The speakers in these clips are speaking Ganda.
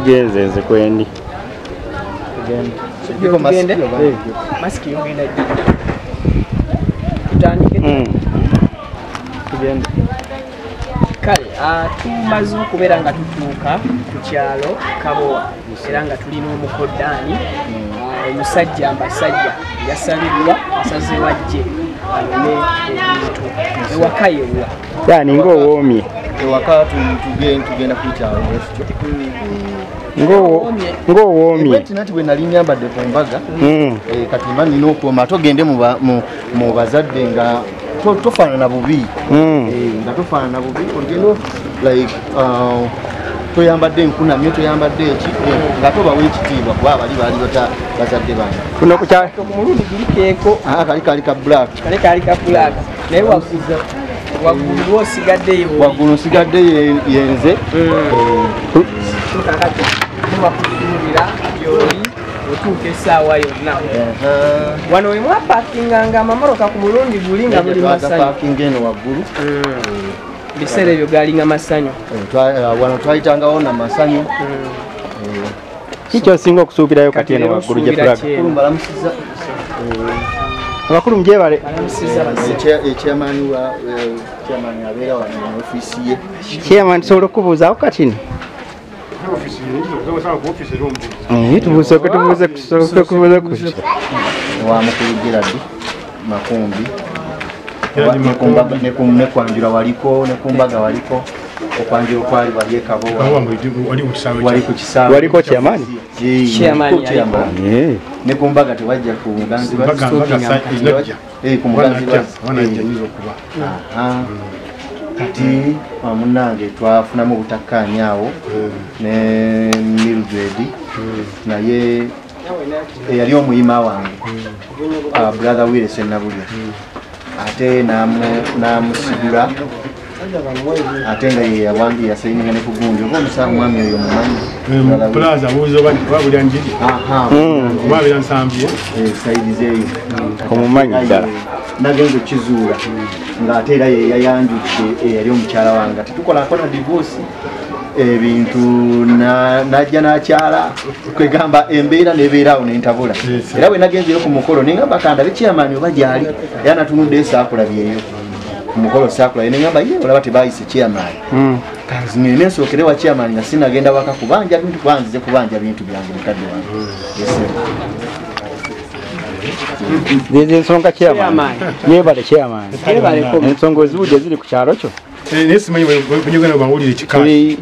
tugenze nze kwendi. Tugende. Maski yogenda. Tutandike. Tugende. Kale tumaze okubeera nga tutuuka ku kyalo Kabowa era nga tulina omukoddaani omusajja mbasajja yasalibwa asaze wajje alone ebintu ewaka yewa yani ng'owoomye ewaka tugenda ku kyalo ng'owoomye nati bwe nali nyambadde ku mbaga kati mba nina okuuma togende mu bazadde nga tofaanana bubi nga tofaanana bubi olugendo like toyambadde enkunamyo toyambadde eki nga tobawa ekitiibwa kuba bali bazadde bange kuno ku kyalo ku mulundi gulikeeko kali ka black naye waggulu osigaddeyo waggulu nsigadde yenze wakusuubira gyoli otuuka essaawa yonna wano we mwapakinganga amamoroka ku mulundi guli nga muli masanyu eno waggulu biseera ebyo galinga masanyu wano twayitangawo na masanyu kiki osinga okusuubirayo kati eno waggulu gye tulaga abakulu mugyebale ekyamaani abeera wano mu ofiisi ye chairman tusobola okubuuzaawo katini tubuuze wamukulu Gerard Makumbi ne kwanjula waliko ne kumbaga waliko okwanjula okwali wali Kabowa wali ku kisaawe waliko chairman ne kumbaga tewajja ku muganzi ku muganzi kati munange twafunamu obutakkaanyaawo ne Mildred naye eyali omuyima wange brother Willis Nabulya ate namusigula ate nga ye yawangi yasayininga ne kugunja oba omusawo mwami oyo mumanyi plaza buuzo babulya njiri babira nsambye sayidize eyo omumanyi ddala nagenza okukizuula ng'ate era ye yayanjudde eyali omukyala wange tetukolako na divorce ebintu najja n'akyala kwegamba embeera nebeeraawo nentabula era bwe nagenzeyo ku mukolo nengamba kandabe chairman oba gyali era natunudde esaakulabyeyo ku mukolo saakulabye nengamba ye olaba tebayise chairman kanzine nensookere wa chairman nga sinagenda waka kubanja bintu kwanzize kubanja bintu byange mukadde wange These ensonga chairman yebale chairman ensonga ezibuuja ziri ku kyalo kyo nesimanyi bwenyogana bawulire kikali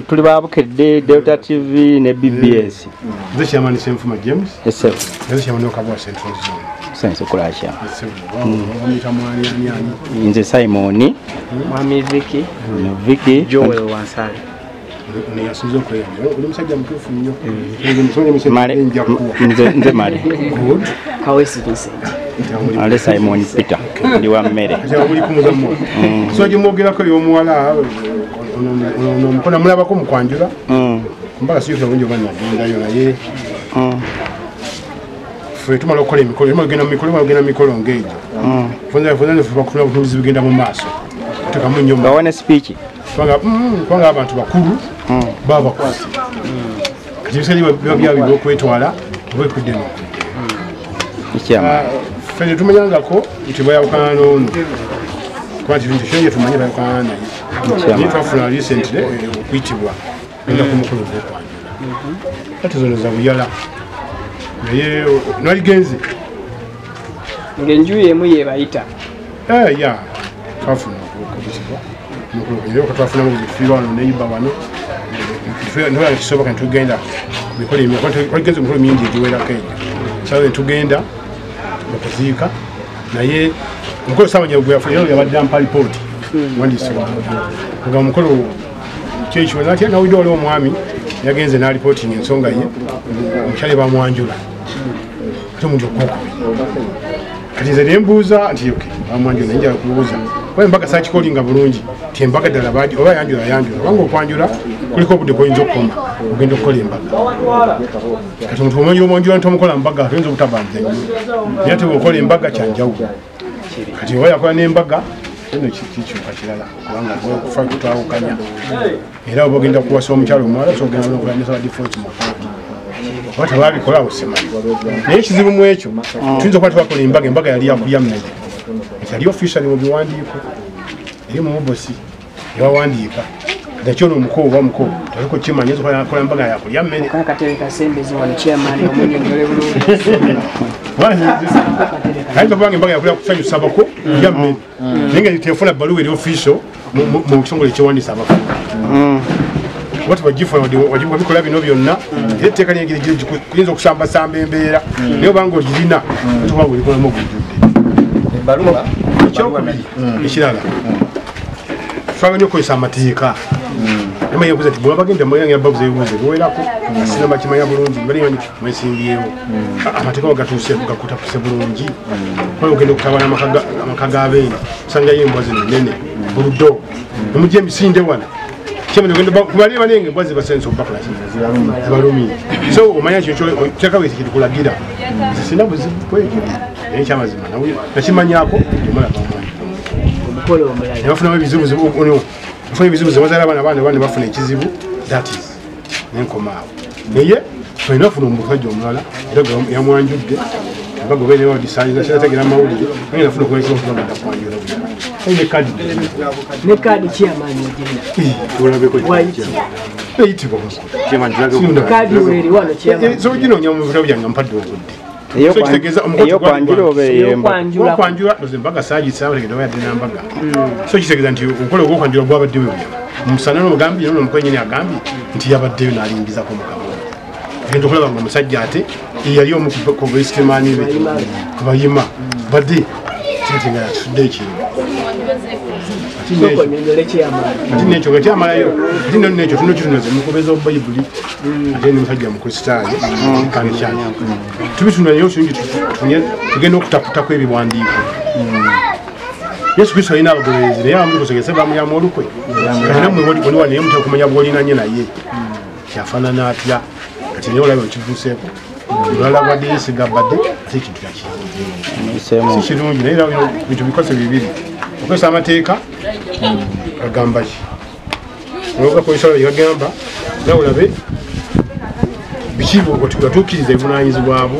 tuli babukedde Delta TV ne BBS nze chairman Senfuma James nze chairman Kabowa Central Zone sense kulacha nze nze Simon mwami Vicky Joel Wansale neyasuze okweyambira oli musajja mutuufu nnyo nze male Kawesi Vincent ale Simon Peter ndi wa mmere oli kumuzammo so gimwogerako y'omuwala omukona mulabako mukwanjula mpaka siyuka bungi oba nagendayo naye ffe tumala okukola emikolo genda mikolo ng'egyo funza butunduzi bigenda mu maaso tekamu nnyo bawane speech kubanga abantu bakulu baba bakuze kati ebiseera biba byabibwa okwetwala oba ekudde ffe tumanyangako nti bayawukana n'ono kuba nti bintu kyonye tumanye bayawukana naye twafuna recently okuyitibwa genda ku mukolo gw'okwanjula kati zono za buyala naye naligenze ng'enjuyi emu yebayita ya twafuna okuyitibwa era katwafunamu buzifiirwa wano neyiba wano nolala kisoboka netugenda waligenze emikolo mingi egiwerako egyo sawe netugenda okuziika naye omukolo samanya gweyafuna yabadde ampa lipooti wandisibwa nga omukolo kyekyo natya nawulidde waliwo omwami yagenze n'alipootinga ensonga ye omukyale bamwanjula ate omuntu okwokubi kati nze nembuuza nti bamwanjula naye njala kubuuza oba embaga sakikolinga bulungi ti embaga ddala oba yanjula obanga okwanjula kuliko obudde koyinza okukoma ogenda okukola embaga kati omuntu omanyi omwanjula ntomukola mbaga toyinza obutabanja nnyo naye ate bweokola embaga kyanjawulo kati oba yakola n'embaga kino kikyuka kirala kubanga okufa kutwawukanya era oba ogenda kuwasa omukyalo omuwala sogenda nokulanyisa badifoti mukooti oba tebabikola osemanyi naye ekizibu mu ekyo tuyinza okuba tebakola embaga yali yakulya mmere yali officially mu biwandiiko eri mu mubosi yawandiika nakyo nomuko oba muko taliko kimanya kola embaga yakulya mmere ayinza kubanga embaga yakulya kusanyusa abako kulya mmere naye nga tefuna baluwa eri official mu kitongole ekyewandiisa abako watu bagifuna wajibu bikola bino byonna era etteeka lyengeri kuyinza okusambasamba embeera naye obanga ogirina tubanga olikolamu ogujjudde ekyokubiri ekirala twaganya okukozesa amateeka naye mbuza nti bwe bagenda muyange babuze ebibuuzo biwerako asina bakimanya bulungi balimanyi mwesimbyewo amateeka wagatuuse gakutakuse bulungi kola ogenda okutabana amaka g'abeene osangayo embwa zino nene buluddo nemujja emisinde wano kubali banenge embwazi basense obakula zibalumire so omanya kyo teeka bwe kikulagira sina buzibu kwekyo naye kyamazima nakimanyako nebafunamu ebizibu bazaala abaana bafuna ekizibu thatis nenkomaawo naye olina ofuna omusajja omulala era yamwanjudde bagobenewadisaagira amawulire naye nafuna okulekiaokubagadda kwanjula ne kadi kyamaanyi oginaoginonya mubitabo byange mpadde obudde okwanjula embaga sagisabategedde nambaga so kitegeeza nti okola ogwokwanjula gwabaddewo musana nomugambye nomukwenyini agambye nti yabaddeyo nalingizako mukabo genda okulaba nga omusajja ate yali omukubesitemaani be kubayima badde tetegera tutudde ekintu ati nekyo gakyamalayo ati nekyo tuno kitunoze mukubeza obayibuli ate nemusajja mukristaayo kandi kyali tubitunayo kirungi tugenda okutaputako ebiwandiiko yesu kristo alina abagoberezi naye abamu kusegese bamuyamu olukwe namwe oliwa naye mutera okumanya bwolinanye naye kyafaanana atya kati naye olabe okivuuseeko olwala badde yesiga badde ate ekintu kyaki si kirungi naye bintu bikose bibiri okozesa amateeka agamba ki ogakozesa yagamba nawe olabe biki batuukiriza ebivunaanyizibwabo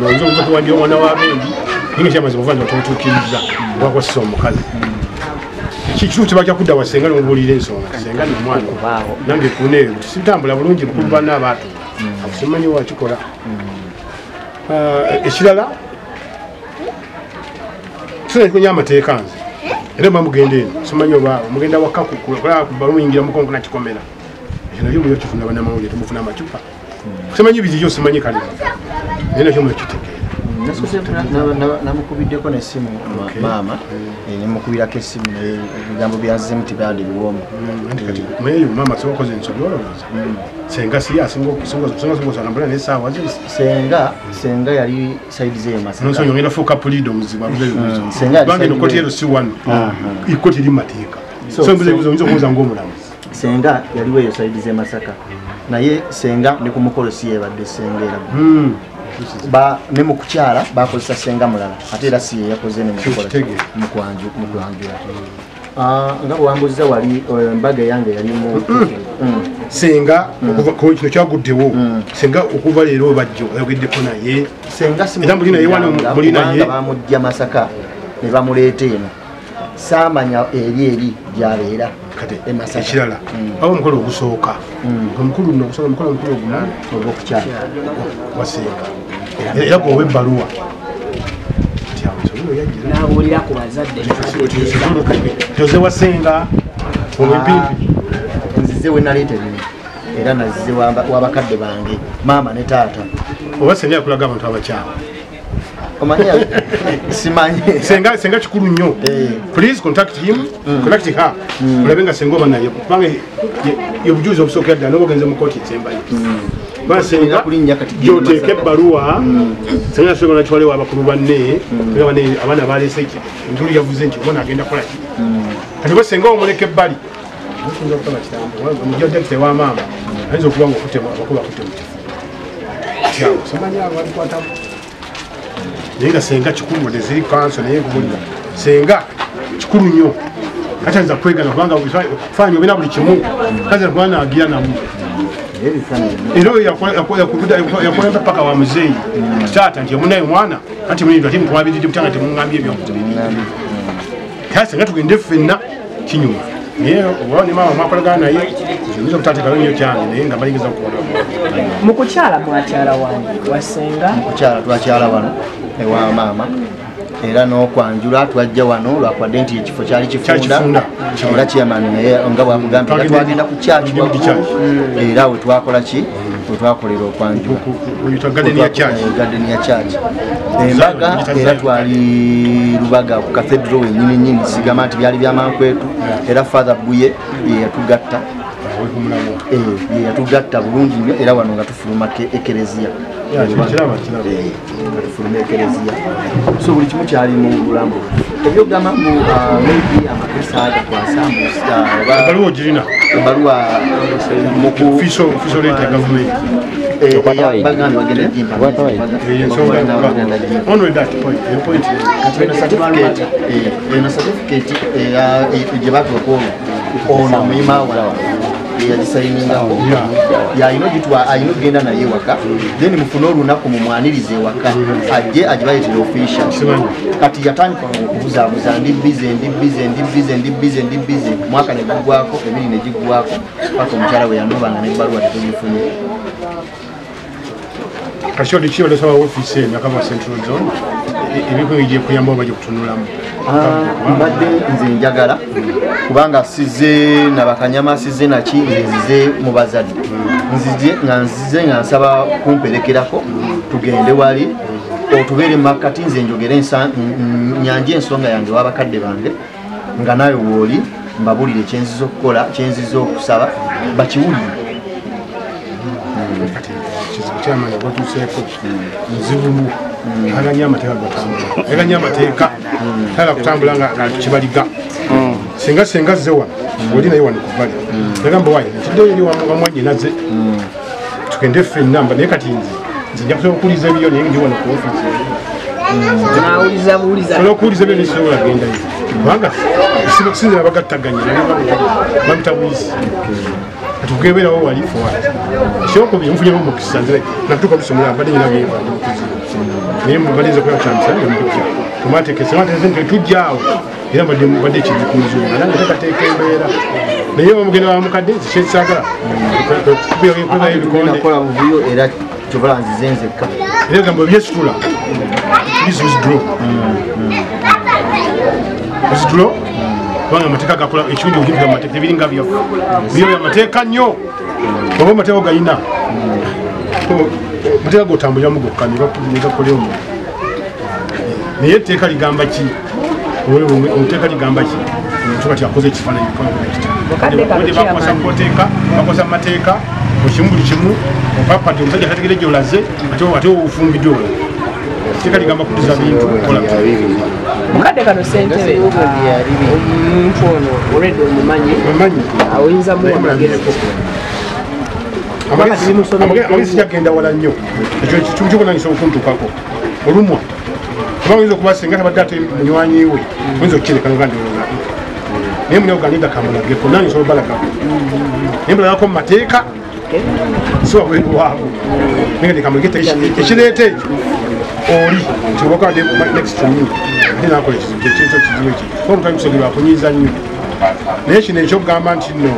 oyinza okuwandira omwana w'abendi naye kyamazibu ova nti batuutuukiriza wakosesa omukazi kikitu kibajja kudda wasenga nomubuulira ensonga senga nomwana nange kuneero sitambula bulungi bukulu banna abaatu akusimanyi wakikola ekirala tunaikonya amateeka nze era oba mugenda eno simanyi oba mugenda wakakubamuyingira mukongo nakikomera ekyo nabyo muyo kifuna banamawulire temufuna amacupa simanyi biriyo simanyi kale naye nakyo mwekitegeera namukubiddeko nesimu maama nemukubirako esimu ebigambo byazemu tibadde biwomu naye maama sibakoze ensobi olowooza senga singasingaosalambula nesaawa senga yali saidi zemasaka ngenda fuuka pulido omuzibu abuzebange nokoti ero si wano ikoti eri mumateeka so embuzebuzo oyinza okubuuza ngaomulamuzi senga yaliwo eyo saidi zemasaka naye senga ne ku mukolo si yebadde senga era ne mu kukyala bakozesa senga mulala ate era si yeyakoze mukwanjula nga bwewambuziza wali embaga eyange yalimu senga kino kyaguddewo senga okuva leero webajjo oyogeddeko naye senga mulinaye bamujja Masaka ne bamuleeta eno saamanya eri gyabeera ekirala aba omukolo ogusooka omukulu nokusooka omukolo omukulu ogumala ogwokukyala wasenga era gwoba ebbaluwa nabuulira ku bazadde toze wasenga omupimpi nzize we naleeta bino era nazize wabakadde bange maama ne taata oba senga yakulaga abantu abakyala omanya simanyi senga kikulu nnyo please contact him contact her olabe nga senga oba naye kubanga yobujulizi obusookera ddala nobagenze mu kooti esembayo basenga gyoteeka ebbaluwa senga nasobola nakiwalewo abakulu banne abaana balese entulu yavuze nti omwana agenda kukola ki kati basenga omuleka ebbali mujjajjakite wa maama ayinza okuba nga abakuba akutte mu kifo simanyi abo babikwatamu naye nga senga kikulu neziri kanso naye nkumulira senga kikulu nnyo ate nza kwegana kubanga fanya obina buli kimu kaze kubana agira namu era yakulemba paka wa muzeeyi taata nti munaye mwana anti mulindo ati mukwabirire mutanga temungambye ebyokutu kase nga tugende ffenna kinyuma naye oba ne maama mwakolagana naye oyinza obutateekalo nnyo kyange naye nga balingiza okukola mu kukyala mwakyala wani wasenga mukukyala twakyala wano ewa maama era n'okwanjula twajja wano lwakwadde nti ekifo kyali kifunda era chairman naye nga bwamugambye twagenda ku church era we twakola ki we twakolera okwanjula garden ya church embaga era twali Lubaga ku cathedral wenyini sigama nti byali byamankwetu era Father Buye yatugatta yatugatta bulungi nnyo era wano nga tufuluma ekereziya so buli kimu kyali mu bulambo ebyogamba mu maybe amakosa agakwasa baluwa ogirina baluwa muku official letter government ono muyima walawa yagisayiningako yayina ogitwa ayina okugenda naye waka then mufune olunaku mumwanirize waka ajje agibayetera official kati yatandika okubuzaabuza ndi bize mwaka negugwako ebiri negigwako paka omukyala we yandobanga nebaluwa tetugifunye kashodi kiyo lesaba office nakama central zone ebiko bigiye kuyamba obaje kutunulamu mbadde nze njagala kubanga size nabakanyama size naki nzize mu bazadde nzize nga nsaba kumperekerako tugende wali otubeere makati nze njogere nyanje ensonga yange wabakadde bange nga nayo wooli mbabulire kyenziza okukola kyenziza okusaba bakiwulire kyamanya gwatuseeko nzibulu aganya amateeka gatambula aganya amateeka tala kutambula nga kibaliga senga ze wano oli naye wano kubali nagamba wayi ekiddeyo eri wamwanyi naze tugende ffenna mba naye kati nze nja kusobola okuwuliza ebyo naye ndi wano ku ofisi sobola okuwuliza ebyo nekisobola gendayo kubanga sinze nabagattaganye bamutabuyisi tugebeerawo wali fowati ekyokubiri nfunyewo omukisa nze natuuka lusomera mbadde nyina byeva naye mbadde kola kyamusala mukujja tumatekese nti tujjaawo era mbadde ekintu kunzunga nange tekateeka embeera naye omugenda wamukadde kyensagala nakola buvuyo era kyobola nzize nzekka era gamba byesitula withdraw kubanga amateeka gakola ekirundi ogivuga amateeka ebiringa byaffe byo byamateeka nnyo oba amateeka gayina amateeka gotambuliramu gokka negakolera omuntu naye etteeka ligamba ki omuteeka ligamba ki tuba tyakoze ekifaananyi bakosa mateeka okimu buli kimu opapati omusajja tategere gyolaze ate ofumbiddwe ola etteeka ligamba kutuza bintu kola mukadde kano ssentebe omuntu ono olwedde omumanyi oyinza muwa magezi amagezi kyagenda wala nnyo ekyo kimu kikunanyisa okuntukako olumwa kuba oyinza okuba singa tabadde ate munywanyi we oyinza okukireka nogandi naye mune oganida kamulageko nanyisa olubalagako naye mbalagako mu mateeka si wabweruwaabo naye ndikamulageta ekireeta ekyo oli nti obakade next to me ate nakola ekizibu kyekyo kizibu eki kuba omuntu alikusogera akunyiiza nnyo naye kino ekyokugamba nti no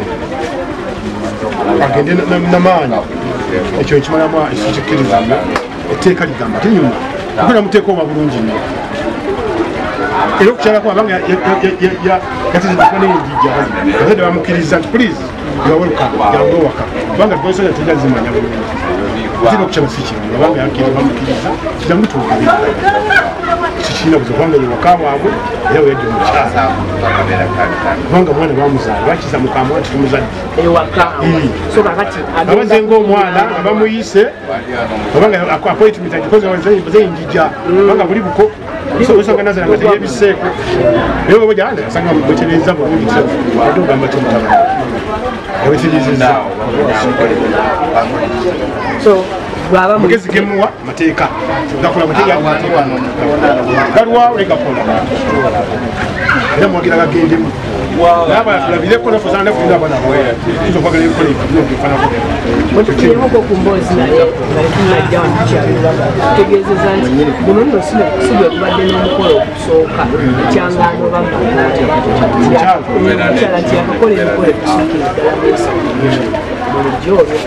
agende namaanyi ekyo ekimalamu ekikkiriza etteeka ligamba tenyuma okwera muteeka oba bulungi nnyo era okukyalako abanga yatezedekuba neyinjijja azadde bamukkiriza nti please yawelukama jangu owaka kubanga twasoja tejazimanya bulungi zina okukyala si kimu abanga bamukkiriza jangu tuwulire kikina buza kubanga yewaka waabwe era weyajja omukyala kubanga omwana bamuzaala bakiza mukama nti tumuzadde abaze ngaomwana nga bamuyise obanga appointment agikoze zeyinjijja kubanga buli buko usanga nazala nga teyebiseeko naye oba gyanda asanga mwetereza bulungi ate ogamba kimutabana yawekiriziza mugezi gemuwa mateeka gakola mateeka galwawo egakola era mwagira gagendemu nabalabireko nafuzana nefulira abana tuzokwagala ebikola Mutukiremuko ku mboozi naye najja tutegeezeza nti buno nno si bwe tubadde n'omukolo okusooka kyangano bamukyala tyakakola emikolo ekusukira ddala bulijjo olwo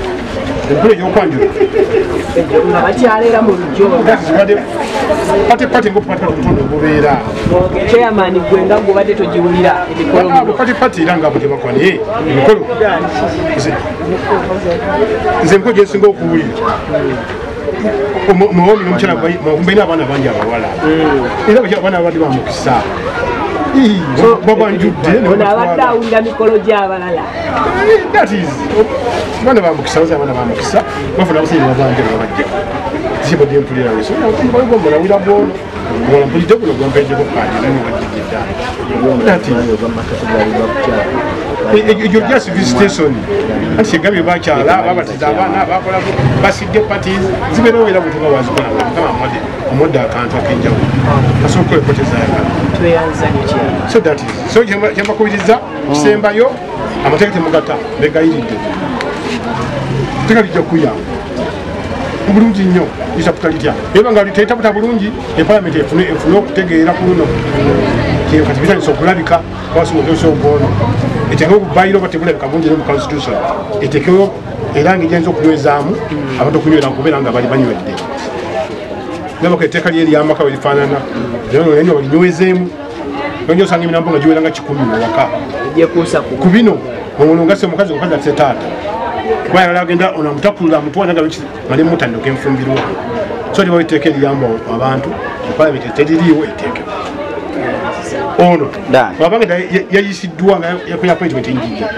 empule gyokwanjula nga bakyaleera mu lujjo patipati ngaobutono obubeera chairman gwe nga gubadde togiwulira emikolo patipati era nga butebakwa naye emikolo nze emikolo gyensinga okuwulira muwomi nomukyala mbaina abaana bangi abawala era abaana babadde bamukisa abadde awulira mikolo gy'abalala abaana bamukisa abaana bamukisa bafuna abasajja babanja babajja zibadde empulira weso nawira bwono ngola mpulidde guno gwampaeddeko kaadi egyo just visitation anti kyegambye bakyala babatiza abaana bakola basidde parties zibeerawo era butuga wazikola omudde akantu akenjawulo asooka ekotezayagala so that is so kyembakubiriza kisembayo amateeka temugata begayiridde teeka lijja kuyamba bulungi nnyo isaputa litya eba nga liteetaputa bulungi epalamenti efune okutegeera ku luno kati bitandisa okulabika kwasoogoono eteekewo okubayiro batebulabika bungi ne mu constitution eteekewo era ngaegenza okunywezaamu abantu okunywera kubeera nga bali banywedde nabako etteeka lyeryamaka werifaanana naye balinywezemu nonyo osanga emirambo nga giwera nga 10 ewaka ku bino ono ngase omukazi atise taata kwayala agenda onamutakulula mutwanaga mali mutandika enfumbirwa so libawo etteeka eriyamba abantu epalamenti teririiwo etteeke ono wabanga yayisiddwa nga yakola appointment enjija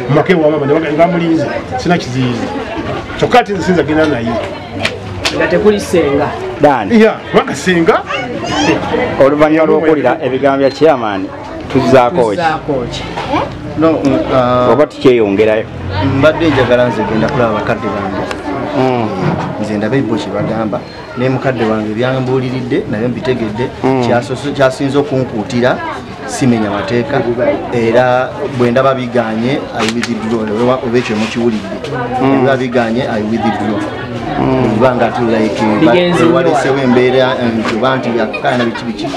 mumaka ewamama ngamulinze sina kiziyizi kyokka ati nsinza genda naye nga tekuli senga kubanga senga oluvannyuma lw'okuwulira ebigambo bya chairman tuzzaako ki oba tukyeyongerayo mbadde njagala nze genda kulaba bakadde bange nze ndabe bo kyebagamba naye mukadde wange byambuuliridde naye mbitegedde kyasinza okunkuutira simenya mateeka era bwe ndaba biganye ayiwithdro oba ekyo mukiwulidde ebiba biganye ayiwithdro kubanga walesewo embeera oba nti akukana biki